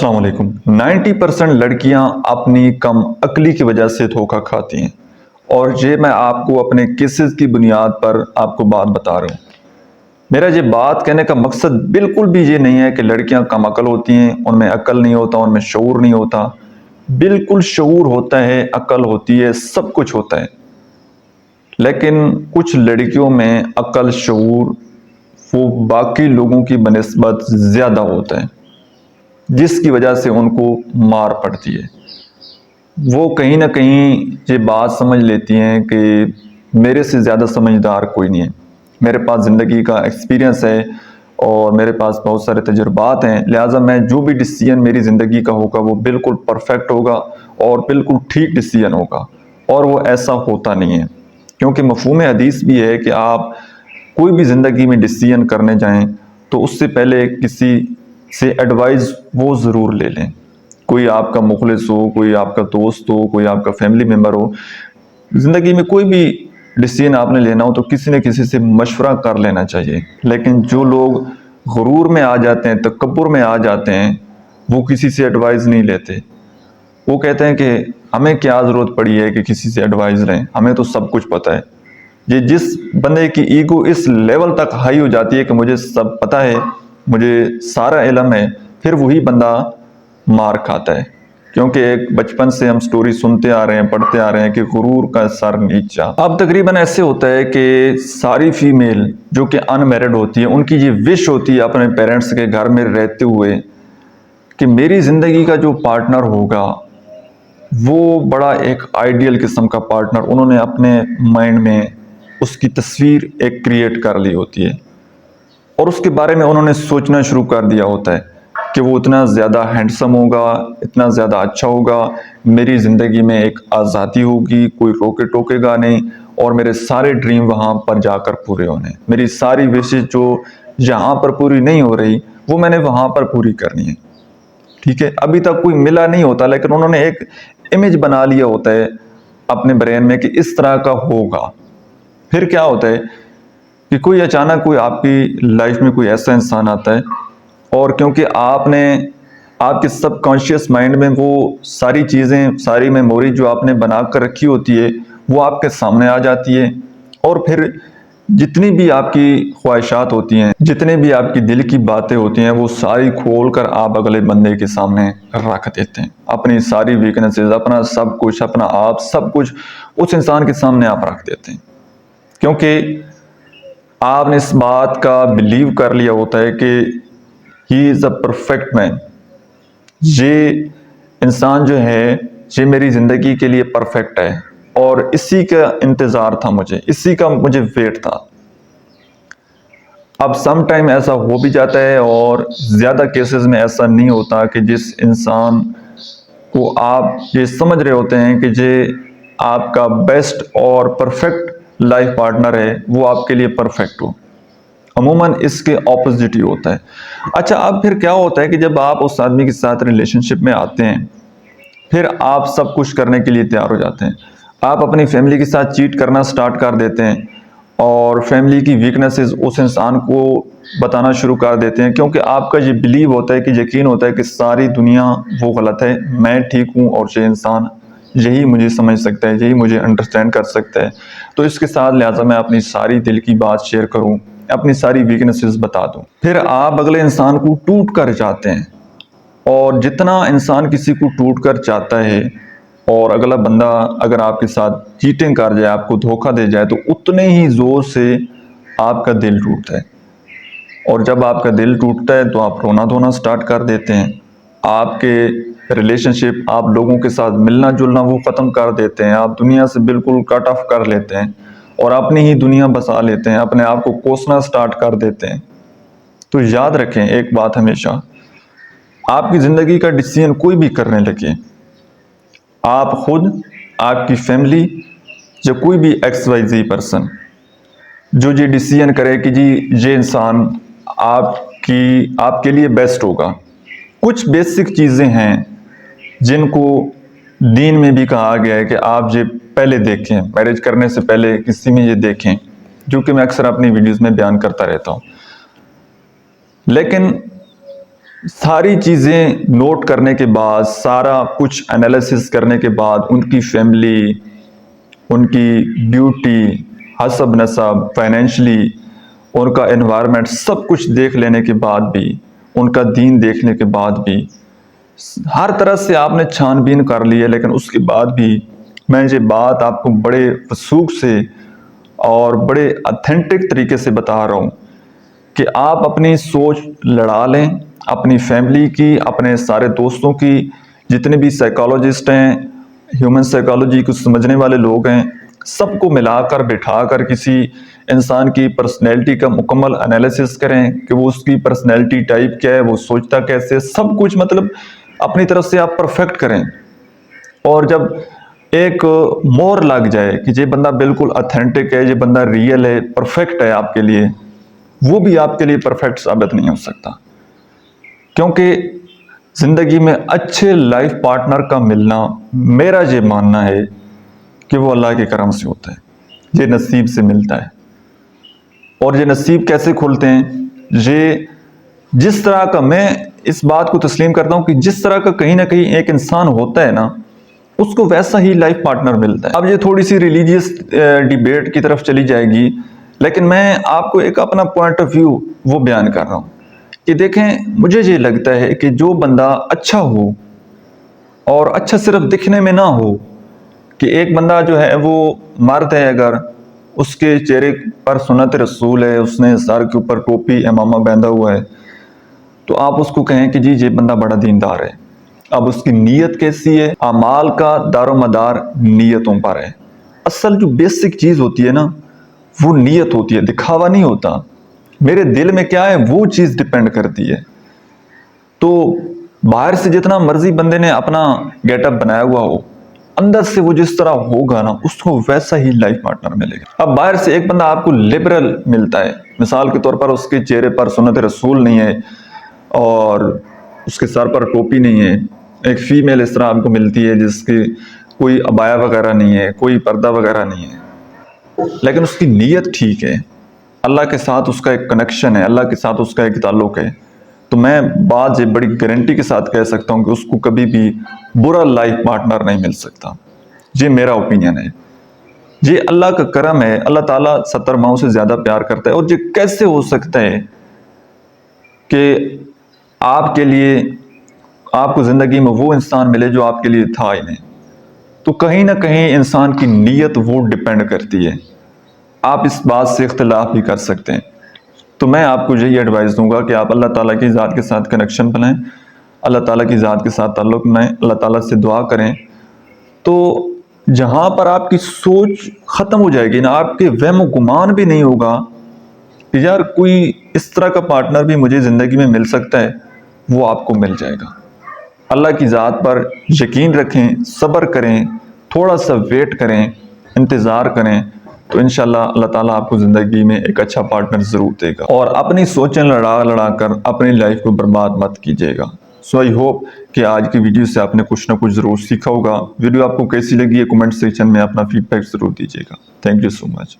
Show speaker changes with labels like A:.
A: السلام علیکم۔ 90% لڑکیاں اپنی کم عقلی کی وجہ سے دھوکہ کھاتی ہیں، اور یہ میں آپ کو اپنے کیسز کی بنیاد پر آپ کو بات بتا رہا ہوں۔ میرا یہ بات کہنے کا مقصد بالکل بھی یہ نہیں ہے کہ لڑکیاں کم عقل ہوتی ہیں، ان میں عقل نہیں ہوتا، ان میں شعور نہیں ہوتا۔ بالکل شعور ہوتا ہے، عقل ہوتی ہے، سب کچھ ہوتا ہے، لیکن کچھ لڑکیوں میں عقل شعور وہ باقی لوگوں کی بنسبت زیادہ ہوتا ہے، جس کی وجہ سے ان کو مار پڑتی ہے۔ وہ کہیں نہ کہیں یہ بات سمجھ لیتی ہیں کہ میرے سے زیادہ سمجھدار کوئی نہیں ہے، میرے پاس زندگی کا ایکسپیرینس ہے اور میرے پاس بہت سارے تجربات ہیں، لہٰذا میں جو بھی ڈیسیژن میری زندگی کا ہوگا وہ بالکل پرفیکٹ ہوگا اور بالکل ٹھیک ڈیسیژن ہوگا، اور وہ ایسا ہوتا نہیں ہے۔ کیونکہ مفہوم حدیث بھی ہے کہ آپ کوئی بھی زندگی میں ڈیسیژن کرنے جائیں تو اس سے پہلے کسی سے ایڈوائز وہ ضرور لے لیں، کوئی آپ کا مخلص ہو، کوئی آپ کا دوست ہو، کوئی آپ کا فیملی ممبر ہو۔ زندگی میں کوئی بھی ڈیسیژن آپ نے لینا ہو تو کسی نہ کسی سے مشورہ کر لینا چاہیے، لیکن جو لوگ غرور میں آ جاتے ہیں، تکبر میں آ جاتے ہیں، وہ کسی سے ایڈوائز نہیں لیتے۔ وہ کہتے ہیں کہ ہمیں کیا ضرورت پڑی ہے کہ کسی سے ایڈوائز لیں، ہمیں تو سب کچھ پتہ ہے۔ یہ جس بندے کی ایگو اس لیول تک ہائی ہو جاتی ہے کہ مجھے سب پتہ ہے، مجھے سارا علم ہے، پھر وہی بندہ مار کھاتا ہے۔ کیونکہ ایک بچپن سے ہم سٹوری سنتے آ رہے ہیں، پڑھتے آ رہے ہیں کہ غرور کا سر نیچا۔ اب تقریباً ایسے ہوتا ہے کہ ساری فیمیل جو کہ ان میرڈ ہوتی ہے، ان کی یہ وش ہوتی ہے اپنے پیرنٹس کے گھر میں رہتے ہوئے کہ میری زندگی کا جو پارٹنر ہوگا وہ بڑا ایک آئیڈیل قسم کا پارٹنر انہوں نے اپنے مائنڈ میں اس کی تصویر ایک کریٹ کر لی ہوتی ہے، اور اس کے بارے میں انہوں نے سوچنا شروع کر دیا ہوتا ہے کہ وہ اتنا زیادہ ہینڈسم ہوگا، اتنا زیادہ اچھا ہوگا، میری زندگی میں ایک آزادی ہوگی، کوئی روکے ٹوکے گا نہیں، اور میرے سارے ڈریم وہاں پر جا کر پورے ہونے، میری ساری وشز جو یہاں پر پوری نہیں ہو رہی وہ میں نے وہاں پر پوری کرنی ہے۔ ٹھیک ہے، ابھی تک کوئی ملا نہیں ہوتا، لیکن انہوں نے ایک امیج بنا لیا ہوتا ہے اپنے برین میں کہ اس طرح کا ہوگا۔ پھر کیا ہوتا ہے کہ کوئی اچانک کوئی آپ کی لائف میں کوئی ایسا انسان آتا ہے، اور کیونکہ آپ نے آپ کے سب کانشیس مائنڈ میں وہ ساری چیزیں، ساری میموری جو آپ نے بنا کر رکھی ہوتی ہے وہ آپ کے سامنے آ جاتی ہے، اور پھر جتنی بھی آپ کی خواہشات ہوتی ہیں، جتنے بھی آپ کی دل کی باتیں ہوتی ہیں، وہ ساری کھول کر آپ اگلے بندے کے سامنے رکھ دیتے ہیں۔ اپنی ساری ویکنسز، اپنا سب کچھ، اپنا آپ سب کچھ اس انسان کے سامنے آپ رکھ دیتے ہیں، کیونکہ آپ نے اس بات کا بلیو کر لیا ہوتا ہے کہ ہی از اے پرفیکٹ مین، یہ انسان جو ہے یہ میری زندگی کے لیے پرفیکٹ ہے، اور اسی کا انتظار تھا مجھے، اسی کا مجھے ویٹ تھا۔ اب سم ٹائم ایسا ہو بھی جاتا ہے، اور زیادہ کیسز میں ایسا نہیں ہوتا کہ جس انسان کو آپ یہ سمجھ رہے ہوتے ہیں کہ یہ آپ کا بیسٹ اور پرفیکٹ لائف پارٹنر ہے، وہ آپ کے لیے پرفیکٹ ہو۔ عموماً اس کے اپوزٹ ہی ہوتا ہے۔ اچھا، اب پھر کیا ہوتا ہے کہ جب آپ اس آدمی کے ساتھ ریلیشن شپ میں آتے ہیں، پھر آپ سب کچھ کرنے کے لیے تیار ہو جاتے ہیں، آپ اپنی فیملی کے ساتھ چیٹ کرنا سٹارٹ کر دیتے ہیں، اور فیملی کی ویکنسز اس انسان کو بتانا شروع کر دیتے ہیں، کیونکہ آپ کا یہ بلیو ہوتا ہے، کہ یقین ہوتا ہے کہ ساری دنیا وہ غلط ہے، میں ٹھیک ہوں، اور یہ انسان یہی مجھے سمجھ سکتا ہے، یہی مجھے انڈرسٹینڈ کر سکتا ہے، تو اس کے ساتھ لہٰذا میں اپنی ساری دل کی بات شیئر کروں، اپنی ساری ویکنسز بتا دوں۔ پھر آپ اگلے انسان کو ٹوٹ کر جاتے ہیں، اور جتنا انسان کسی کو ٹوٹ کر چاہتا ہے، اور اگلا بندہ اگر آپ کے ساتھ چیٹنگ کر جائے، آپ کو دھوکہ دے جائے، تو اتنے ہی زور سے آپ کا دل ٹوٹتا ہے، اور جب آپ کا دل ٹوٹتا ہے تو آپ رونا دھونا سٹارٹ کر دیتے ہیں، آپ کے ریلیشن شپ، آپ لوگوں کے ساتھ ملنا جلنا وہ ختم کر دیتے ہیں، آپ دنیا سے بالکل کٹ آف کر لیتے ہیں، اور اپنی ہی دنیا بسا لیتے ہیں، اپنے آپ کو کوسنا سٹارٹ کر دیتے ہیں۔ تو یاد رکھیں ایک بات ہمیشہ، آپ کی زندگی کا ڈیسیژن کوئی بھی کرنے لگے، آپ خود، آپ کی فیملی، یا کوئی بھی ایکس وائی زی پرسن جو یہ ڈیسیژن کرے کہ جی یہ انسان آپ کے لیے بیسٹ ہوگا، کچھ بیسک چیزیں ہیں جن کو دین میں بھی کہا گیا ہے کہ آپ یہ پہلے دیکھیں، میرج کرنے سے پہلے کسی میں یہ دیکھیں، جو کہ میں اکثر اپنی ویڈیوز میں بیان کرتا رہتا ہوں۔ لیکن ساری چیزیں نوٹ کرنے کے بعد، سارا کچھ انالیسس کرنے کے بعد، ان کی فیملی، ان کی ڈیوٹی، حسب نسب، فائنینشلی، ان کا انوائرمنٹ، سب کچھ دیکھ لینے کے بعد بھی، ان کا دین دیکھنے کے بعد بھی، ہر طرح سے آپ نے چھان بین کر لی ہے، لیکن اس کے بعد بھی میں یہ بات آپ کو بڑے وثوق سے اور بڑے اتھینٹک طریقے سے بتا رہا ہوں کہ آپ اپنی سوچ لڑا لیں، اپنی فیملی کی، اپنے سارے دوستوں کی، جتنے بھی سائیکالوجسٹ ہیں، ہیومن سائیکالوجی کو سمجھنے والے لوگ ہیں، سب کو ملا کر بٹھا کر کسی انسان کی پرسنالٹی کا مکمل انالیسس کریں کہ وہ اس کی پرسنالٹی ٹائپ کیا ہے، وہ سوچتا کیسے، سب کچھ مطلب اپنی طرف سے آپ پرفیکٹ کریں۔ اور جب ایک مور لگ جائے کہ یہ بندہ بالکل اتھینٹک ہے، یہ بندہ ریئل ہے، پرفیکٹ ہے آپ کے لیے، وہ بھی آپ کے لیے پرفیکٹ ثابت نہیں ہو سکتا، کیونکہ زندگی میں اچھے لائف پارٹنر کا ملنا، میرا یہ ماننا ہے کہ وہ اللہ کے کرم سے ہوتا ہے، یہ نصیب سے ملتا ہے۔ اور یہ نصیب کیسے کھلتے ہیں؟ یہ جس طرح کا، میں اس بات کو تسلیم کرتا ہوں کہ جس طرح کا کہیں نہ کہیں ایک انسان ہوتا ہے نا، اس کو ویسا ہی لائف پارٹنر ملتا ہے۔ اب یہ تھوڑی سی ریلیجیس ڈیبیٹ کی طرف چلی جائے گی، لیکن میں آپ کو ایک اپنا پوائنٹ آف ویو وہ بیان کر رہا ہوں کہ دیکھیں، مجھے یہ لگتا ہے کہ جو بندہ اچھا ہو، اور اچھا صرف دکھنے میں نہ ہو، کہ ایک بندہ جو ہے وہ مرد ہے، اگر اس کے چہرے پر سنت رسول ہے، اس نے سر کے اوپر ٹوپی امامہ باندھا ہوا ہے، تو آپ اس کو کہیں کہ جی یہ بندہ بڑا دیندار ہے۔ اب اس کی نیت کیسی ہے؟ اعمال کا دار و مدار نیتوں پر ہے۔ اصل جو بیسک چیز ہوتی ہے نا، وہ نیت ہوتی ہے، دکھاوا نہیں ہوتا۔ میرے دل میں کیا ہے وہ چیز ڈیپینڈ کرتی ہے۔ تو باہر سے جتنا مرضی بندے نے اپنا گیٹ اپ بنایا ہوا ہو، اندر سے وہ جس طرح ہوگا نا، اس کو ویسا ہی لائف پارٹنر ملے گا۔ اب باہر سے ایک بندہ آپ کو لبرل ملتا ہے، مثال کے طور پر اس کے چہرے پر سنت رسول نہیں ہے اور اس کے سر پر ٹوپی نہیں ہے، ایک فیمیل اس طرح آپ کو ملتی ہے جس کی کوئی عبایا وغیرہ نہیں ہے، کوئی پردہ وغیرہ نہیں ہے، لیکن اس کی نیت ٹھیک ہے، اللہ کے ساتھ اس کا ایک کنیکشن ہے، اللہ کے ساتھ اس کا ایک تعلق ہے، تو میں بات یہ بڑی گارنٹی کے ساتھ کہہ سکتا ہوں کہ اس کو کبھی بھی برا لائف پارٹنر نہیں مل سکتا۔ یہ میرا اوپینین ہے۔ یہ اللہ کا کرم ہے، اللہ تعالیٰ 70 ماؤں سے زیادہ پیار کرتا ہے۔ اور یہ کیسے ہو سکتا ہے کہ آپ کے لیے، آپ کو زندگی میں وہ انسان ملے جو آپ کے لیے تھا ہی نہیں؟ تو کہیں نہ کہیں انسان کی نیت وہ ڈیپینڈ کرتی ہے۔ آپ اس بات سے اختلاف بھی کر سکتے ہیں۔ تو میں آپ کو یہی ایڈوائز دوں گا کہ آپ اللہ تعالیٰ کی ذات کے ساتھ کنیکشن بنائیں، اللہ تعالیٰ کی ذات کے ساتھ تعلق بنائیں، اللہ تعالیٰ سے دعا کریں، تو جہاں پر آپ کی سوچ ختم ہو جائے گی نا، آپ کے وہم و گمان بھی نہیں ہوگا کہ یار کوئی اس طرح کا پارٹنر بھی مجھے زندگی میں مل سکتا ہے، وہ آپ کو مل جائے گا۔ اللہ کی ذات پر یقین رکھیں، صبر کریں، تھوڑا سا ویٹ کریں، انتظار کریں، تو انشاءاللہ اللہ تعالیٰ آپ کو زندگی میں ایک اچھا پارٹنر ضرور دے گا۔ اور اپنی سوچیں لڑا کر اپنی لائف کو برباد مت کیجیے گا۔ سو آئی ہوپ کہ آج کی ویڈیو سے آپ نے کچھ نہ کچھ ضرور سیکھا ہوگا۔ ویڈیو آپ کو کیسی لگی ہے کمنٹ سیکشن میں اپنا فیڈ بیک ضرور دیجیے گا۔ Thank you so much.